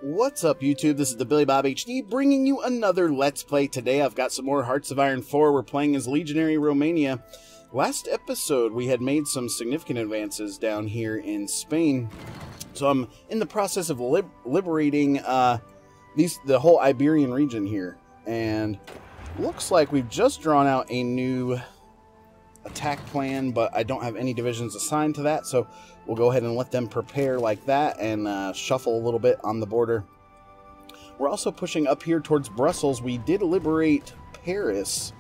What's up, YouTube? This is TheBillyBobHD bringing you another Let's Play. Today I've got some more Hearts of Iron IV. We're playing as Legionary Romania. Last episode we had made some significant advances down here in Spain. So I'm in the process of liberating the whole Iberian region here. And looks like we've just drawn out a new attack plan, but I don't have any divisions assigned to that, so we'll go ahead and let them prepare like that and shuffle a little bit on the border. We're also pushing up here towards Brussels. We did liberate Paris.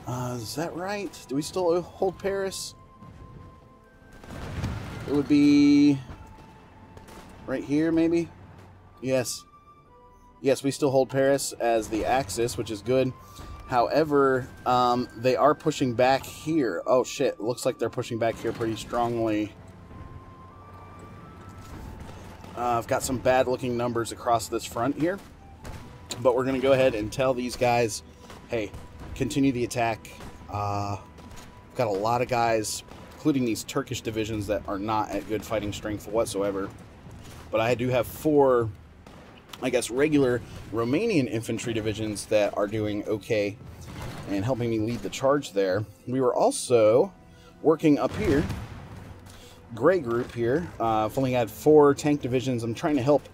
Is that right? Do we still hold Paris? It would be right here, maybe? Yes. Yes, we still hold Paris as the Axis, which is good. However, they are pushing back here. Oh shit, looks like they're pushing back here pretty strongly. I've got some bad looking numbers across this front here. But we're going to go ahead and tell these guys, hey, continue the attack. Got a lot of guys, including these Turkish divisions, that are not at good fighting strength whatsoever. But I do have 4... I guess regular Romanian infantry divisions that are doing okay and helping me lead the charge there. We were also working up here, gray group here. I've only had 4 tank divisions. I'm trying to help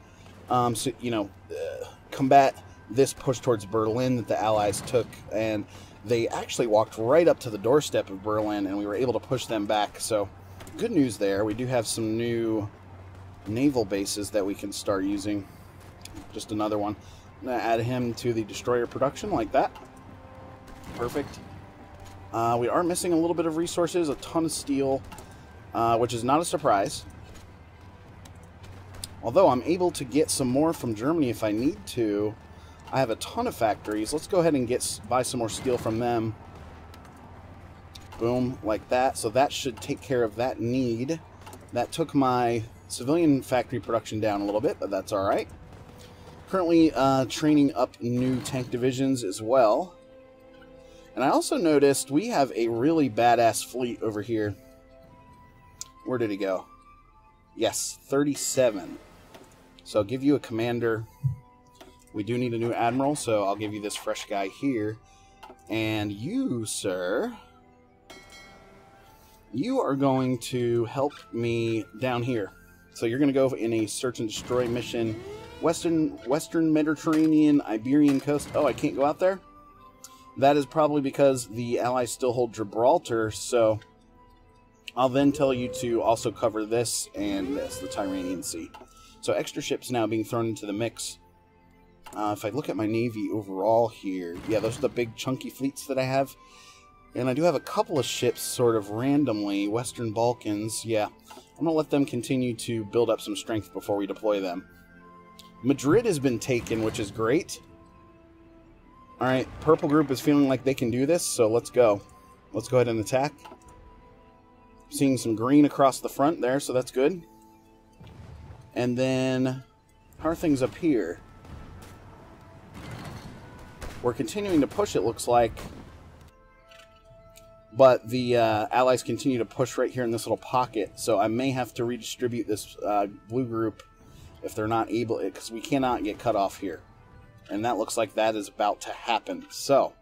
combat this push towards Berlin that the Allies took, and they actually walked right up to the doorstep of Berlin, and we were able to push them back. So good news there. We do have some new naval bases that we can start using. Just another one. I'm going to add him to the destroyer production like that. Perfect. We are missing a little bit of resources, a ton of steel, which is not a surprise. Although I'm able to get some more from Germany if I need to. I have a ton of factories. Let's go ahead and buy some more steel from them. Boom, like that. So that should take care of that need. That took my civilian factory production down a little bit, but that's alright. Currently training up new tank divisions as well. And I also noticed we have a really badass fleet over here. Where did he go? Yes, 37. So I'll give you a commander. We do need a new admiral, so I'll give you this fresh guy here. And you, sir, you are going to help me down here. So you're going to go in a search and destroy mission. Western Mediterranean, Iberian coast. Oh, I can't go out there? That is probably because the Allies still hold Gibraltar, so I'll then tell you to also cover this and this, the Tyrrhenian Sea. So extra ships now being thrown into the mix. If I look at my Navy overall here, yeah, those are the big chunky fleets that I have. And I do have a couple of ships sort of randomly, Western Balkans, yeah. I'm going to let them continue to build up some strength before we deploy them. Madrid has been taken, which is great. Alright, Purple Group is feeling like they can do this, so let's go. Let's go ahead and attack. Seeing some green across the front there, so that's good. And then, how are things up here? We're continuing to push, it looks like. But the Allies continue to push right here in this little pocket, so I may have to redistribute this blue group if they're not able, because we cannot get cut off here. And that looks like that is about to happen. So,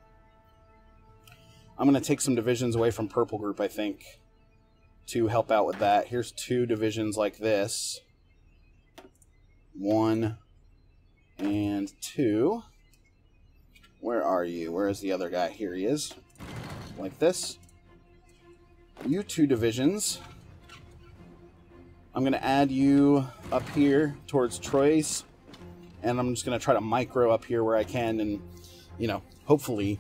I'm going to take some divisions away from Purple Group, I think, to help out with that. Here's 2 divisions like this. 1 and 2. Where are you? Where is the other guy? Here he is. Like this. You 2 divisions. I'm going to add you up here towards Troyes, and I'm just going to try to micro up here where I can and, hopefully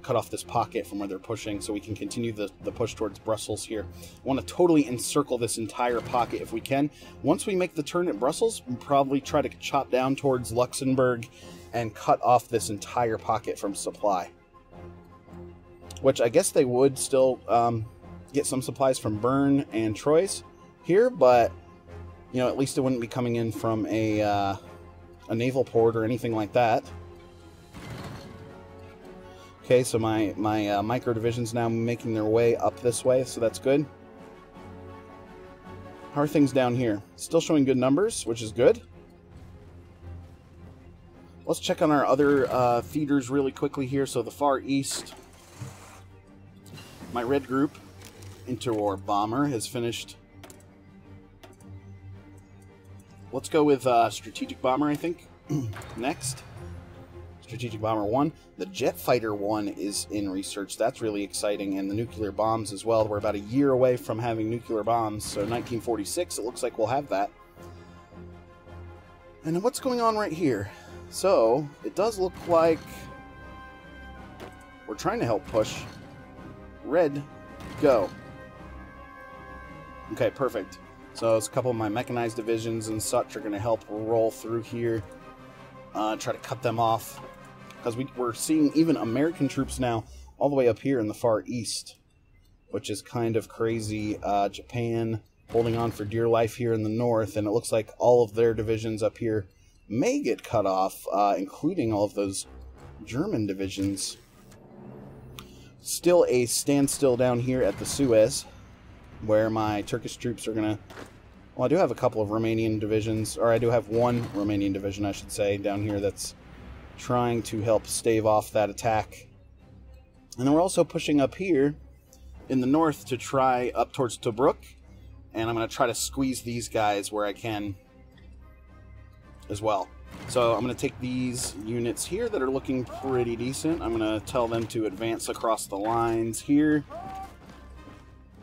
cut off this pocket from where they're pushing so we can continue the push towards Brussels here. I want to totally encircle this entire pocket if we can. Once we make the turn at Brussels, we'll probably try to chop down towards Luxembourg and cut off this entire pocket from supply. Which I guess they would still get some supplies from Bern and Troyes here, but at least it wouldn't be coming in from a naval port or anything like that. Okay, so my micro division's now making their way up this way, so that's good. How are things down here? Still showing good numbers, which is good. Let's check on our other feeders really quickly here. So the Far East, my red group, Interwar Bomber, has finished. Let's go with Strategic Bomber, I think, next. Strategic Bomber 1. The Jet Fighter 1 is in research. That's really exciting. And the nuclear bombs as well. We're about a year away from having nuclear bombs. So 1946, it looks like we'll have that. And what's going on right here? So, it does look like we're trying to help push. Red, go. Okay, perfect. So, it's a couple of my mechanized divisions and such are going to help roll through here. Try to cut them off. Because we're seeing even American troops now all the way up here in the Far East, which is kind of crazy. Japan holding on for dear life here in the north, and it looks like all of their divisions up here may get cut off, including all of those German divisions. Still a standstill down here at the Suez, where my Turkish troops are going to... Well, I do have a couple of Romanian divisions, or I do have one Romanian division, I should say, down here that's trying to help stave off that attack. And then we're also pushing up here in the north to try up towards Tobruk, and I'm going to try to squeeze these guys where I can as well. So I'm going to take these units here that are looking pretty decent. I'm going to tell them to advance across the lines here,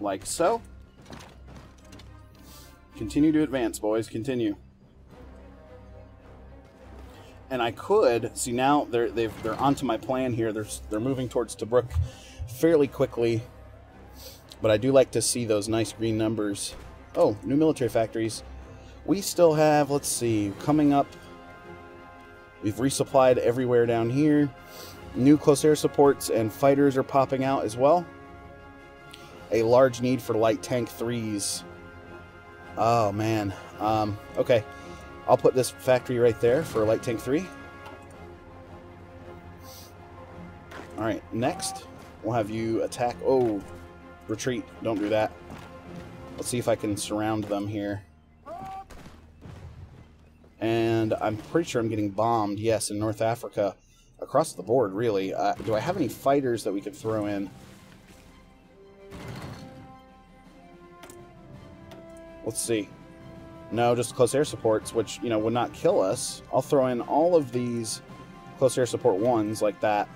like so. Continue to advance, boys. Continue. And I could see now they're onto my plan here. They're moving towards Tobruk fairly quickly, but I do like to see those nice green numbers. Oh, new military factories. We still have, let's see, coming up. We've resupplied everywhere down here. New close air supports and fighters are popping out as well. A large need for light tank 3s. Oh man. Okay. I'll put this factory right there for Light Tank 3. Alright, next, we'll have you attack... Oh, retreat. Don't do that. Let's see if I can surround them here. And I'm pretty sure I'm getting bombed, yes, in North Africa. Across the board, really. Do I have any fighters that we could throw in? Let's see. No, just close air supports, which, you know, would not kill us. I'll throw in all of these close air support 1s like that.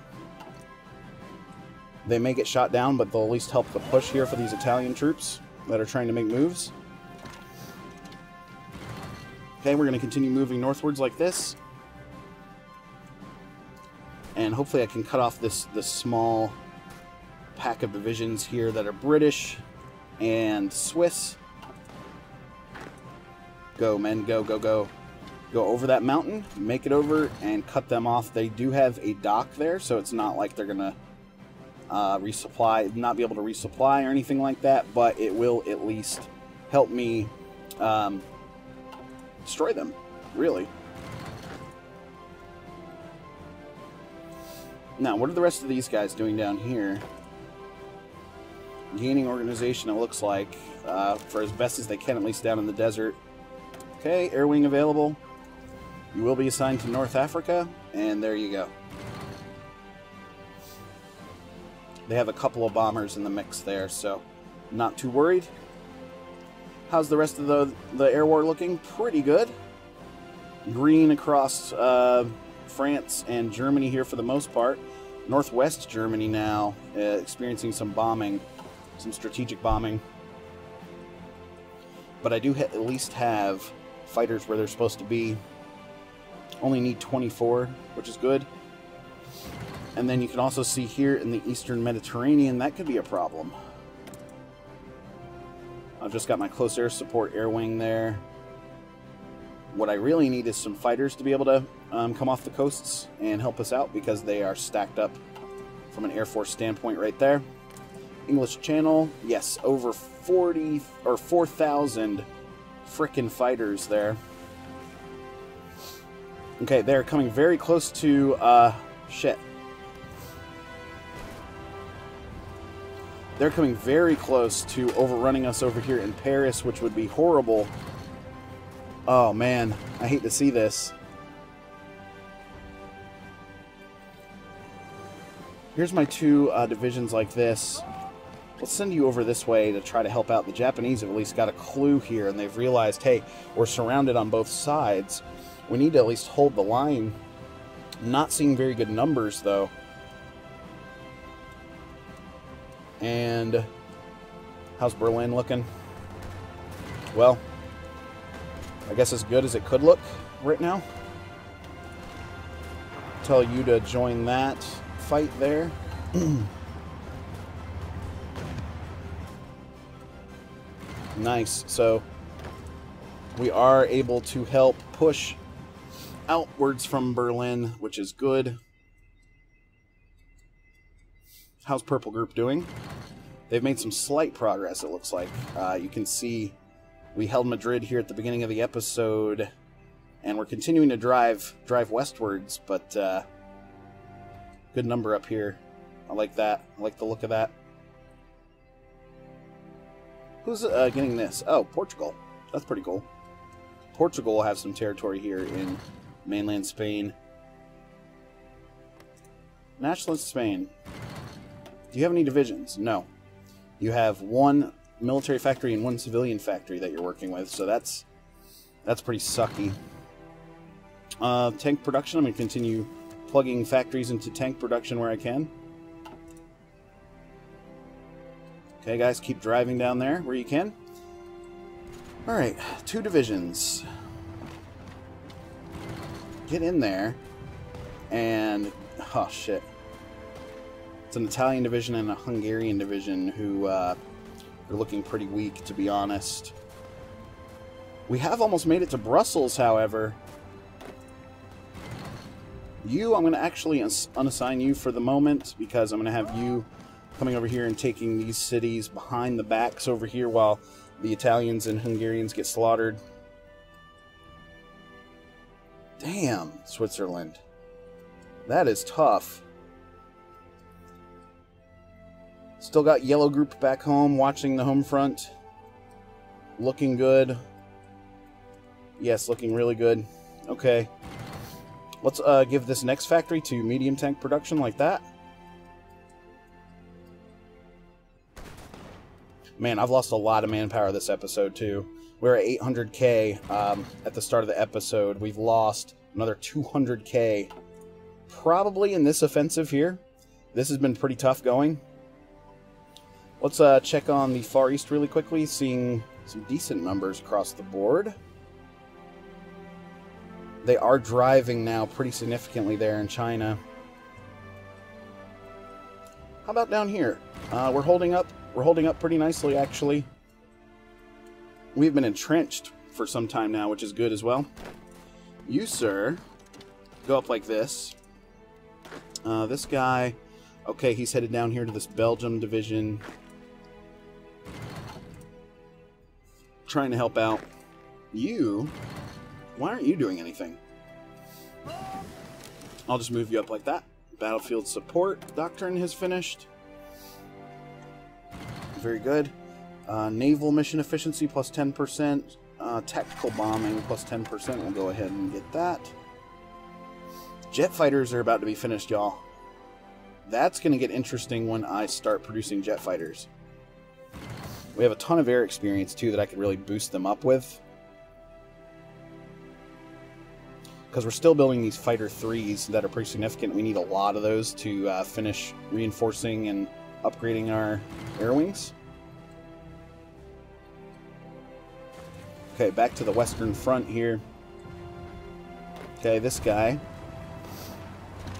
They may get shot down, but they'll at least help the push here for these Italian troops that are trying to make moves. Okay, we're going to continue moving northwards like this. And hopefully I can cut off this small pack of divisions here that are British and Swiss. Go, men, go, go, go. Go over that mountain, make it over, and cut them off. They do have a dock there, so it's not like they're going to resupply, not be able to resupply or anything like that, but it will at least help me destroy them, really. Now, what are the rest of these guys doing down here? Gaining organization, it looks like, for as best as they can, at least down in the desert. Okay, air wing available. You will be assigned to North Africa, and there you go. They have a couple of bombers in the mix there, so not too worried. How's the rest of the air war looking? Pretty good. Green across France and Germany here for the most part. Northwest Germany now experiencing some bombing, some strategic bombing. But I do at least have fighters where they're supposed to be. Only need 24, which is good. And then you can also see here in the Eastern Mediterranean, that could be a problem. I've just got my close air support air wing there. What I really need is some fighters to be able to come off the coasts and help us out, because they are stacked up from an Air Force standpoint right there. English Channel, yes, over 40 or 4,000 frickin' fighters there. Okay, they're coming very close to, shit. They're coming very close to overrunning us over here in Paris, which would be horrible. Oh, man. I hate to see this. Here's my two divisions like this. Let's send you over this way to try to help out. The Japanese have at least got a clue here, and they've realized, hey, we're surrounded on both sides. We need to at least hold the line. Not seeing very good numbers, though. And how's Berlin looking? Well, I guess as good as it could look right now. Tell you to join that fight there. Nice. So we are able to help push outwards from Berlin, which is good. How's Purple Group doing? They've made some slight progress, it looks like. You can see we held Madrid here at the beginning of the episode, and we're continuing to drive westwards, but good number up here. I like that. I like the look of that. Who's getting this? Oh, Portugal. That's pretty cool. Portugal will have some territory here in mainland Spain. Nationalist Spain. Do you have any divisions? No. You have one military factory and one civilian factory that you're working with, so that's pretty sucky. Tank production. I'm going to continue plugging factories into tank production where I can. Okay, guys, keep driving down there where you can. Alright, 2 divisions. Get in there. And, oh shit. It's an Italian division and a Hungarian division who are looking pretty weak, to be honest. We have almost made it to Brussels, however. You, I'm going to actually unassign you for the moment, because I'm going to have you coming over here and taking these cities behind the backs over here while the Italians and Hungarians get slaughtered. Damn, Switzerland. That is tough. Still got Yellow Group back home, watching the home front. Looking good. Yes, looking really good. Okay. Let's give this next factory to medium tank production like that. Man, I've lost a lot of manpower this episode, too. We're at 800k at the start of the episode. We've lost another 200k. Probably in this offensive here. This has been pretty tough going. Let's check on the Far East really quickly, seeing some decent numbers across the board. They are driving now pretty significantly there in China. How about down here? We're holding up. We're holding up pretty nicely, actually. We've been entrenched for some time now, which is good as well. You, sir, go up like this. This guy, okay, he's headed down here to this Belgium division. Trying to help out. You, why aren't you doing anything? I'll just move you up like that. Battlefield support doctrine has finished. Very good. Naval mission efficiency plus 10%. Tactical bombing plus 10%. We'll go ahead and get that. Jet fighters are about to be finished, y'all. That's going to get interesting when I start producing jet fighters. We have a ton of air experience, too, that I could really boost them up with. Because we're still building these fighter 3s that are pretty significant. We need a lot of those to finish reinforcing and upgrading our air wings. Okay, back to the western front here. Okay, this guy.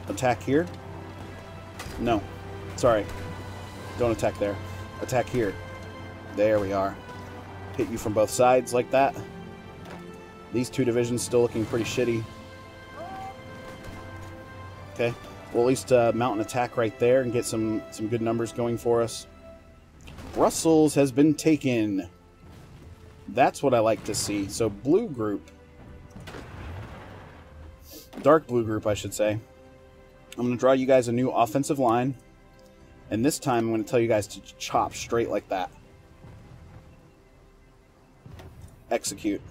Attack here. No. Sorry. Don't attack there. Attack here. There we are. Hit you from both sides like that. These 2 divisions still looking pretty shitty. Okay. We'll at least mount an attack right there and get some good numbers going for us. Brussels has been taken. That's what I like to see. So blue group. Dark blue group, I should say. I'm going to draw you guys a new offensive line. And this time I'm going to tell you guys to chop straight like that. Execute.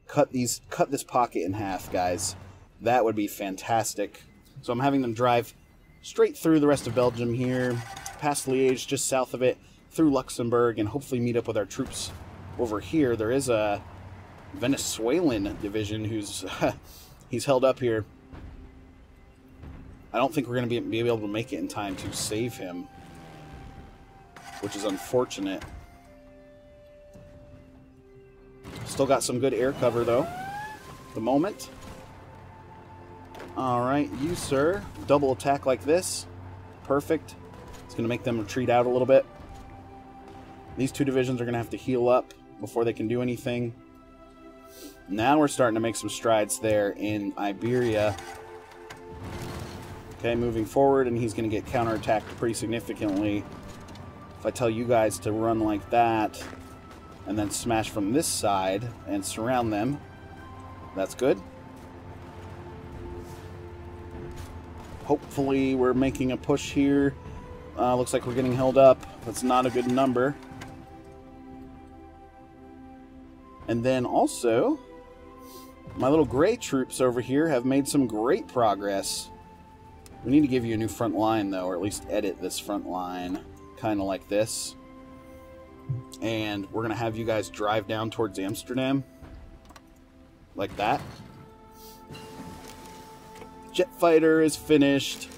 Cut this pocket in half, guys. That would be fantastic. So I'm having them drive straight through the rest of Belgium here, past Liège, just south of it, through Luxembourg, and hopefully meet up with our troops over here. There is a Venezuelan division who's he's held up here. I don't think we're going to be able to make it in time to save him, which is unfortunate. Still got some good air cover, though, at the moment. Alright, you, sir. Double attack like this. Perfect. It's going to make them retreat out a little bit. These two divisions are going to have to heal up before they can do anything. Now we're starting to make some strides there in Iberia. Okay, moving forward, and he's going to get counterattacked pretty significantly. If I tell you guys to run like that, and then smash from this side and surround them, that's good. Hopefully we're making a push here. Looks like we're getting held up. That's not a good number. And then also, my little gray troops over here have made some great progress. We need to give you a new front line, though, or at least edit this front line, kind of like this. And we're going to have you guys drive down towards Amsterdam, like that. Jet fighter is finished.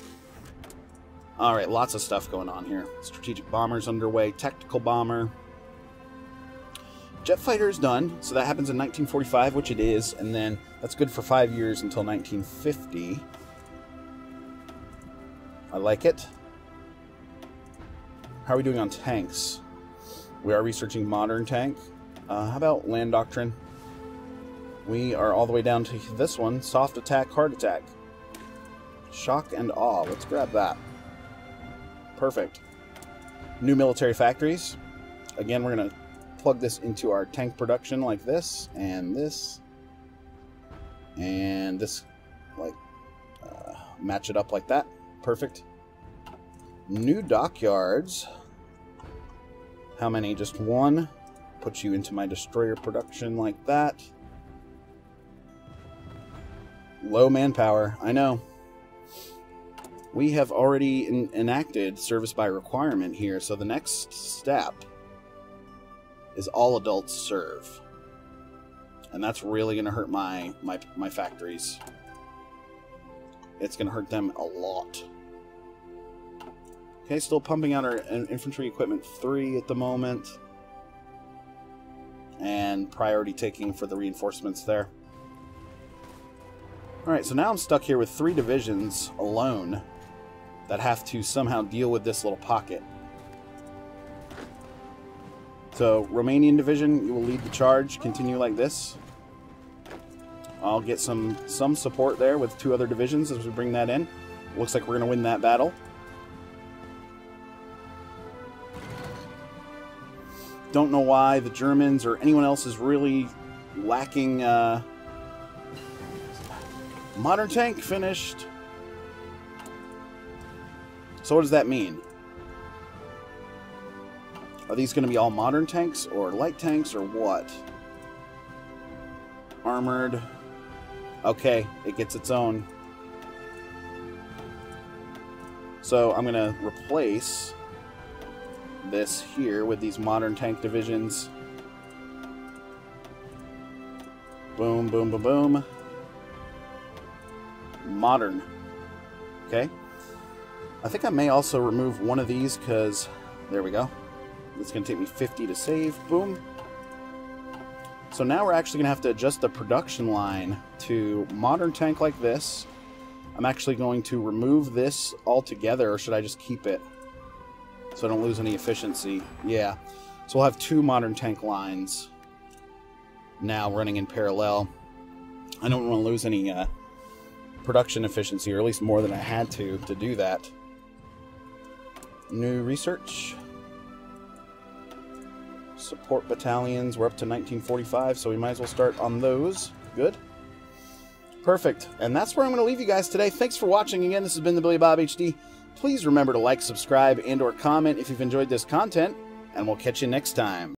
Alright, lots of stuff going on here. Strategic bomber's underway, tactical bomber. Jet fighter is done, so that happens in 1945, which it is, and then that's good for 5 years until 1950. I like it. How are we doing on tanks? We are researching modern tank. How about land doctrine? We are all the way down to this one. Soft attack, hard attack. Shock and awe. Let's grab that. Perfect. New military factories. Again, we're going to plug this into our tank production like this, and this, and this, like, match it up like that. Perfect. New dockyards. How many? Just one. Put you into my destroyer production like that. Low manpower. I know. We have already enacted service by requirement here, so the next step is all adults serve. And that's really going to hurt my factories. It's going to hurt them a lot. Okay, still pumping out our infantry equipment 3 at the moment. And priority taking for the reinforcements there. Alright, so now I'm stuck here with 3 divisions alone that have to somehow deal with this little pocket. So, Romanian division, you will lead the charge. Continue like this. I'll get some support there with 2 other divisions as we bring that in. Looks like we're going to win that battle. Don't know why the Germans or anyone else is really lacking. Modern tank finished. So what does that mean? Are these going to be all modern tanks or light tanks or what? Armored. Okay, it gets its own. So I'm going to replace this here with these modern tank divisions. Boom, boom, boom, boom. Modern. Okay. I think I may also remove one of these because, there we go. It's going to take me 50 to save. Boom. So now we're actually going to have to adjust the production line to modern tank like this. I'm actually going to remove this altogether, or should I just keep it so I don't lose any efficiency? Yeah. So we'll have 2 modern tank lines now running in parallel. I don't want to lose any production efficiency, or at least more than I had to do that. New research. Support battalions. We're up to 1945, so we might as well start on those. Good. Perfect. And that's where I'm going to leave you guys today. Thanks for watching again. This has been the TheBillyBobHD. Please remember to like, subscribe, and or comment if you've enjoyed this content, and we'll catch you next time.